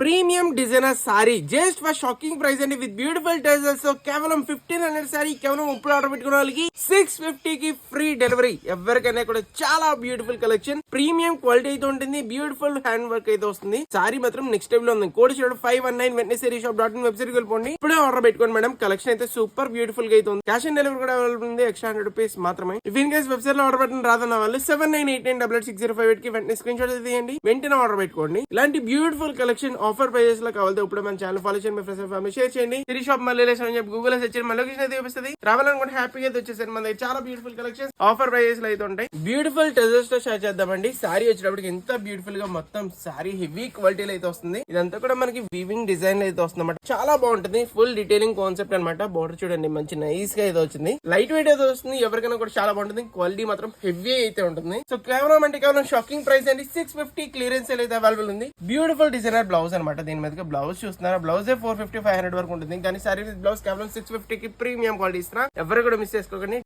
Premium designer sorry just for shocking price అండి with beautiful టెజల్స్. So కేవలం 1500 sorry కేవలం ఇప్పుడు ఆర్డర్ పెట్టుకున్న వాళ్ళకి 650 కి ఫ్రీ డెలివరీ. ఎవరికైనా కూడా చాలా బ్యూటిఫుల్ కలెక్షన్, ప్రీమియం క్వాలిటీ అయితే ఉంటుంది, బ్యూటిఫుల్ హ్యాండ్ వర్క్ అయితే వస్తుంది. సారీ మాత్రం నెక్స్ట్ టైం లో ఉంది. కోడ్ 519 వెంటనే sareeshop.in వెబ్సైట్ కి వెళ్ళిపోండి. ఇప్పుడే ఆర్డర్ పెట్టుకోండి మేడం. కలెక్షన్ అయితే సూపర్ బ్యూటిఫుల్ గా అయితే ఉంది. క్యాష్ ఆన్ డెలివరీ కూడా అవైలబుల్ ఉంది. ఎక్స్ట్రా 100 రూపీస్ మాత్రమే. ఇఫ్ ఇన్ కేస్ వెబ్సైట్ లో ఆర్డర్ పెట్టిన రాదన్న వాళ్ళు 7989886058 కి వెంటనే స్క్రీన్ షాట్ తీయండి, వెంటనే ఆర్డర్ పెట్టుకోండి. ఇలాంటి బ్యూటిఫుల్ కలెక్షన్ ఆఫర్ ప్రైజెస్ లో కావాలి ఇప్పుడు మన ఛానల్ ఫాలో చేయండి, మీ ఫ్రెండ్స్ అండ్ ఫ్యామిలీ షేర్ చేయండి. సిరీ షాప్ మళ్ళీ చెప్పి గూగుల్ లో సెర్చ్ చేయండి, మన లొకేషన్ అయితే చూపిస్తుంది. రావాలనుకుంటే హ్యాపీగా అయితే వచ్చేసరి మన దగ్గర చాలా బ్యూటిఫుల్ కలెక్షన్ ఆఫర్ ప్రైజెస్ లో అయితే ఉంటాయి. బ్యూటిఫుల్ టెజర్స్ తో షేర్ చేద్దామండి. సారీ వచ్చేటప్పటికి ఎంత బ్యూటిఫుల్ గా మొత్తం సారీ హెవీ క్వాలిటీలో అయితే వస్తుంది. ఇదంతా కూడా మనకి వీవింగ్ డిజైన్ అయితే వస్తుంది అనమాట. చాలా బాగుంటుంది, ఫుల్ డీటెయిలింగ్ కాన్సెప్ట్ అనమాట. బోర్డర్ చూడండి మంచి నైస్ గా అయితే వచ్చింది, లైట్ వెయిట్ అయితే వస్తుంది. ఎవరికైనా కూడా చాలా బాగుంటుంది, క్వాలిటీ మాత్రం హెవీ అయితే ఉంటుంది. సో కేవలం అంటే కేవలం షాకింగ్ ప్రైస్ అండి 650 క్లియరెన్స్ అయితే అవైలబుల్ ఉంది. బ్యూటిఫుల్ డిజైనర్ బ్లౌజ్ అనమాట. దీని మీద బ్లౌజ్ చూస్తున్నారా, బ్లౌజ్ 450-500 వరకు ఉంటుంది. కానీ సారీ బ్లౌజ్ కేవలం 650 కి ప్రీమియం క్వాలిటీ ఇస్తున్నా. ఎవరు కూడా మిస్ చేసుకోకండి.